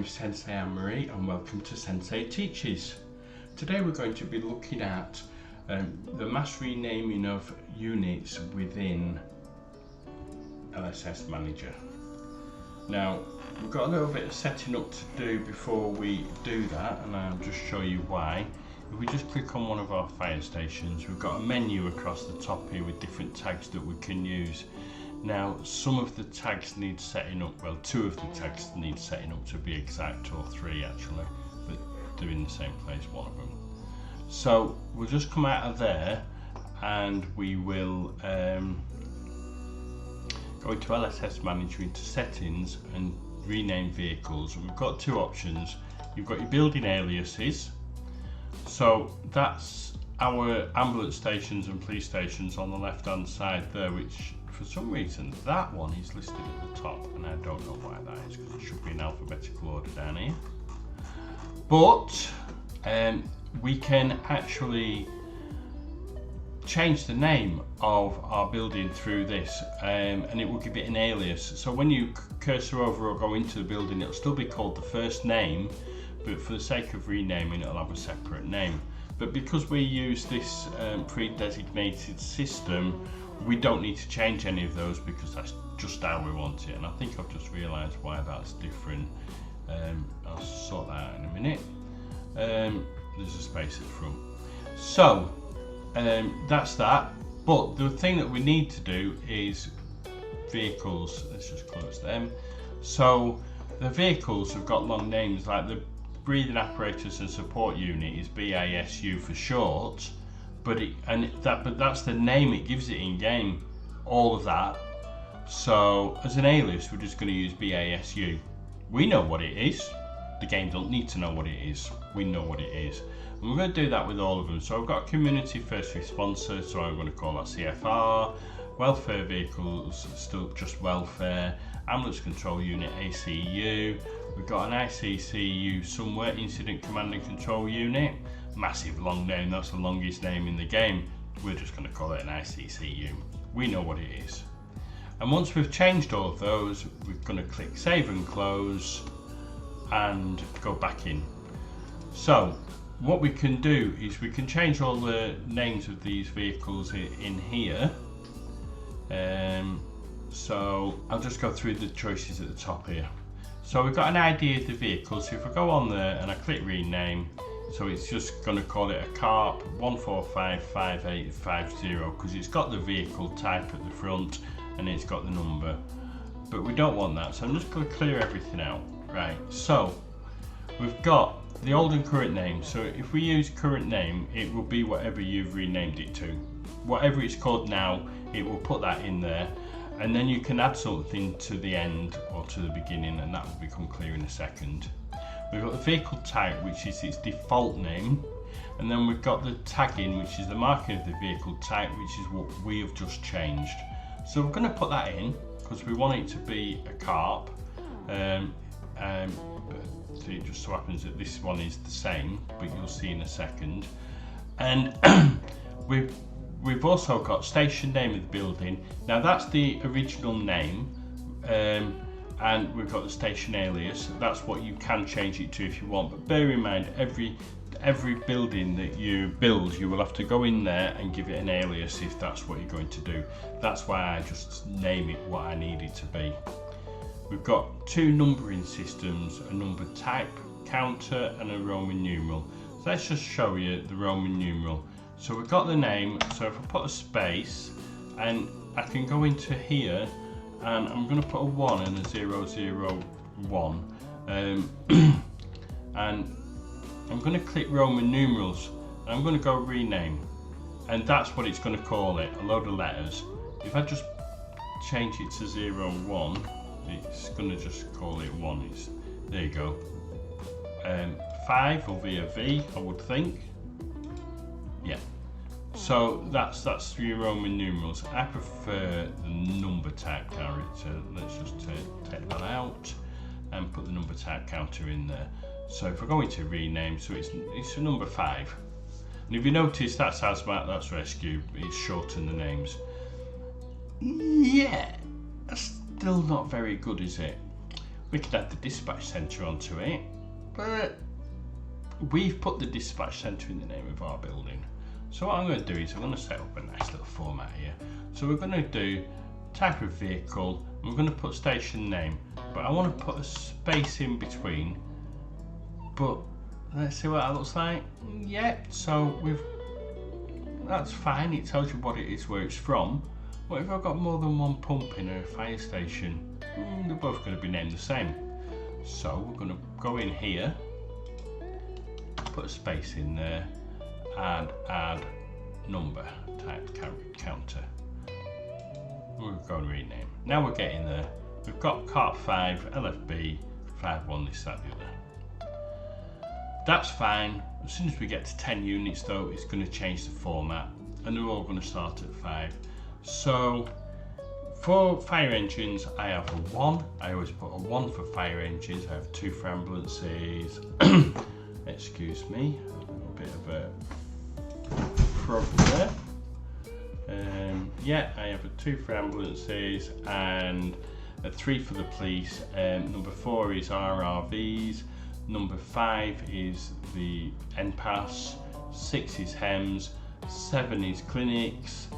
name's Sensei Anne-Marie and welcome to Sensei Teaches. Today we're going to be looking at the mass renaming of units within LSS Manager. Now we've got a little bit of setting up to do before we do that, and I'll just show you why. If we just click on one of our fire stations, we've got a menu across the top here with different tags that we can use. Now some of the tags need setting up, well, two of the tags need setting up to be exact, or three actually, but they're in the same place, one of them. So we'll just come out of there and we will go into LSS Manager, into settings and rename vehicles. And we've got two options. You've got your building aliases, so that's our ambulance stations and police stations on the left hand side there, which for some reason that one is listed at the top, and I don't know why that is, because it should be in alphabetical order down here. But we can actually change the name of our building through this, and it will give it an alias. So when you cursor over or go into the building, it'll still be called the first name, but for the sake of renaming, it'll have a separate name. But because we use this pre-designated system, we don't need to change any of those because that's just how we want it. And I think I've just realised why that's different. I'll sort that out in a minute. There's a space at the front. So that's that. But the thing that we need to do is vehicles. Let's just close them. So the vehicles have got long names, like the breathing apparatus and support unit is BASU for short. But that's the name it gives it in game, all of that. So as an alias, we're just going to use BASU. We know what it is. The game don't need to know what it is. We know what it is. And we're going to do that with all of them. So I've got community first responder, so I'm going to call that CFR. Welfare vehicles, still just welfare. Ambulance control unit, ACU. We've got an ICCU somewhere, incident command and control unit. Massive long name, that's the longest name in the game. We're just going to call it an ICCU. We know what it is. And once we've changed all of those, we're going to click save and close and go back in. So what we can do is we can change all the names of these vehicles in here. So I'll just go through the choices at the top here. So we've got an ID of the vehicle, so if I go on there and I click rename, so it's just going to call it a CARP 1455850 because it's got the vehicle type at the front and it's got the number. But we don't want that, so I'm just going to clear everything out. Right, so we've got the old and current name. So if we use current name, it will be whatever you've renamed it to. Whatever it's called now, it will put that in there. And then you can add something to the end or to the beginning, and that will become clear in a second. We've got the vehicle type, which is its default name, and then we've got the tagging, which is the marking of the vehicle type, which is what we have just changed. So we're going to put that in because we want it to be a CARP. So it just so happens that this one is the same, but you'll see in a second. And we've also got station name of the building. Now that's the original name. And we've got the station alias. That's what you can change it to if you want, but bear in mind every building that you build, you will have to go in there and give it an alias if that's what you're going to do. That's why I just name it what I need it to be. We've got two numbering systems, a number type counter and a Roman numeral. So let's just show you the Roman numeral. So we've got the name, so if I put a space, and I can go into here and I'm going to put a 1 and a 001, and I'm going to click Roman numerals and I'm going to go rename, and that's what it's going to call it, a load of letters. If I just change it to 01, it's going to just call it 1. There you go. 5 will be a V, I would think. Yeah. So that's 3 Roman numerals. I prefer the number type character. Let's just take that out and put the number type counter in there. So if we're going to rename, so it's a number 5. And if you notice, that's hazmat, that's rescue. It's shortened the names. Yeah, that's still not very good, is it? We could add the dispatch centre onto it, but we've put the dispatch centre in the name of our building. So what I'm going to do is I'm going to set up a nice little format here. So we're going to do type of vehicle, and we're going to put station name, but I want to put a space in between. But let's see what that looks like. Yeah, so that's fine, it tells you what it is, where it's from. What if I've got more than one pump in a fire station? They're both going to be named the same. So we're going to go in here, put a space in there, and add number type counter. We'll go and rename. Now we're getting there. We've got cart 5, LFB, 5-1, this, that, the other. That's fine. As soon as we get to 10 units though, it's going to change the format and they're all going to start at 5. So for fire engines, I have a 1. I always put a 1 for fire engines. I have 2 for ambulances. Excuse me, a little bit of a frog there. Yeah, I have a 2 for ambulances and a 3 for the police. Number 4 is RRVs. Number 5 is the NPAS. 6 is HEMS. 7 is clinics,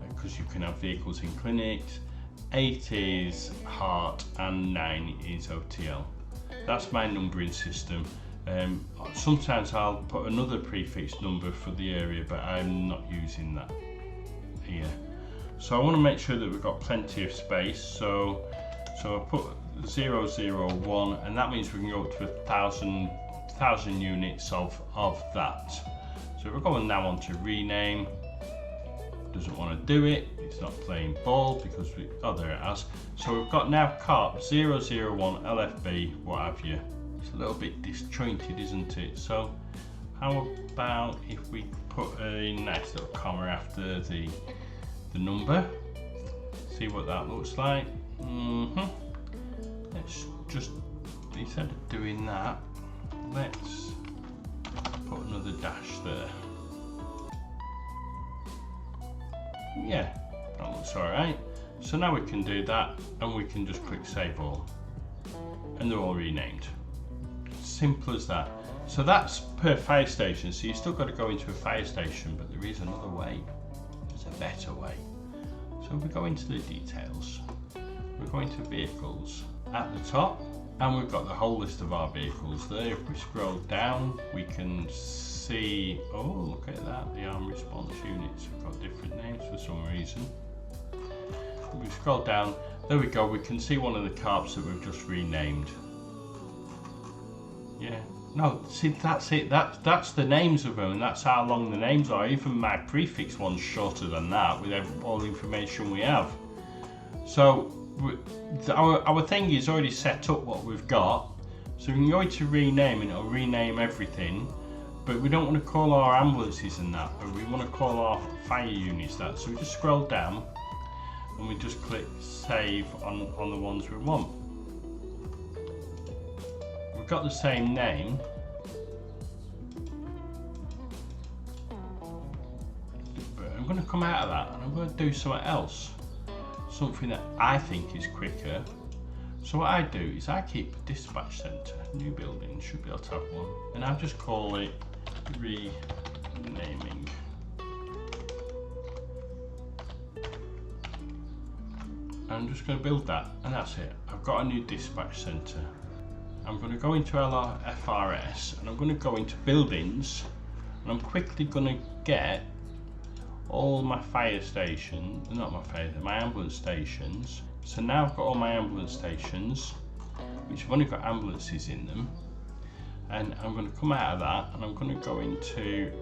because you can have vehicles in clinics. 8 is heart and 9 is OTL. That's my numbering system. Sometimes I'll put another prefix number for the area, but I'm not using that here. So I want to make sure that we've got plenty of space. So I put 001, and that means we can go up to 1,000 units of that. So we're going now on to rename. Doesn't want to do it, it's not playing ball because there it has. So we've got now cart 001 LFB, what have you. It's a little bit disjointed, isn't it? So how about if we put a nice little comma after the number, see what that looks like. Let's just, instead of doing that, let's put another dash there. Yeah, that looks alright. So now we can do that and we can just click save all and they're all renamed. Simple as that. So that's per fire station. So you still got to go into a fire station, but there is another way. There's a better way. So we go into the details. We're going to vehicles at the top, and we've got the whole list of our vehicles there. If we scroll down, we can see, oh, look at that, the arm response units have got different names for some reason. If we scroll down, there we go, we can see one of the carts that we've just renamed. Yeah, no, see, that's it, that's the names of them, and that's how long the names are. Even my prefix one's shorter than that with all the information we have. So our thing is already set up what we've got, so we can go into rename and it'll rename everything, but we don't want to call our ambulances and that, but we want to call our fire units that. So we just scroll down and we just click save on the ones we want. We've got the same name, but I'm going to come out of that and I'm going to do something else. Something that I think is quicker. So what I do is I keep dispatch centre, new building, should be able to have one, and I just call it renaming. I'm just going to build that, and that's it. I've got a new dispatch centre. I'm going to go into FRS and I'm going to go into buildings, and I'm quickly going to get all my fire stations, my ambulance stations. So now I've got all my ambulance stations, which have only got ambulances in them, and I'm going to come out of that and I'm going to go into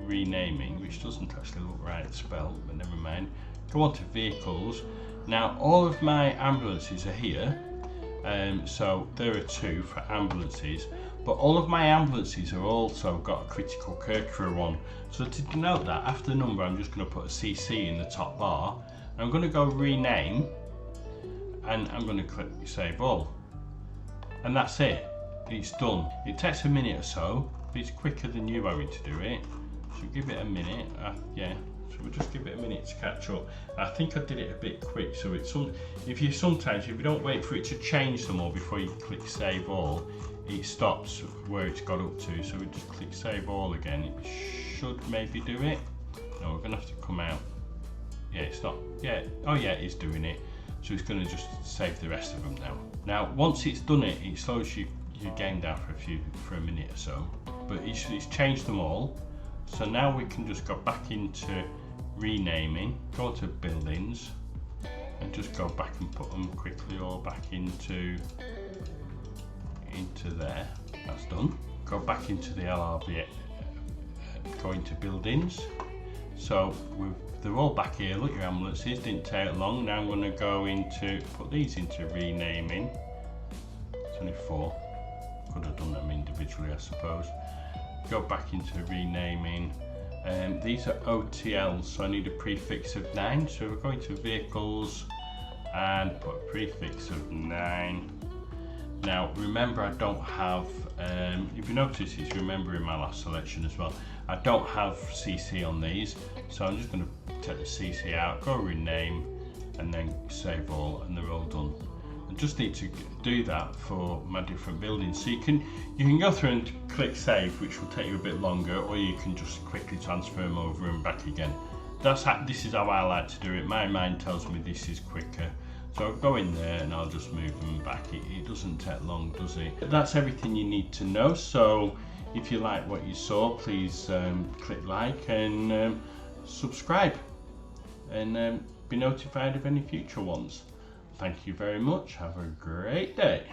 renaming, which doesn't actually look right spelled, but never mind. Go on to vehicles. Now all of my ambulances are here, so there are 2 for ambulances, but all of my ambulances have also got a critical care crew on. So to denote that, after the number I'm just going to put a CC in the top bar, and I'm going to go rename, and I'm going to click save all, and that's it, it's done. It takes a minute or so, but it's quicker than you having to do it. So give it a minute. Yeah, so we'll just give it a minute to catch up. I think I did it a bit quick, so it's if you don't wait for it to change them all before you click save all, it stops where it's got up to. So we just click save all again. It should maybe do it. No, we're gonna have to come out. Yeah, it's not. Yeah, oh yeah, it's doing it. So it's going to just save the rest of them now. Now, once it's done it, it slows your game down for a minute or so. But it's changed them all. So now we can just go back into renaming, go to buildings, and just go back and put them quickly all back into there. That's done. Go back into the LRB, go into buildings. So they're all back here. Look, your ambulances didn't take long. Now I'm going to go into put these into renaming. 24. Could have done them individually, I suppose. Go back into renaming. These are OTLs, so I need a prefix of 9. So we're going to vehicles and put a prefix of 9. Now remember, I don't have, if you notice, it's remembering my last selection as well. I don't have CC on these, so I'm just going to take the CC out, go rename, and then save all, and they're all done. I just need to do that for my different buildings. So you can go through and click save, which will take you a bit longer, or you can just quickly transfer them over and back again. This is how I like to do it. My mind tells me this is quicker. So I'll go in there and I'll just move them back. It doesn't take long, does it? That's everything you need to know. So if you like what you saw, please click like and subscribe, and be notified of any future ones. Thank you very much. Have a great day.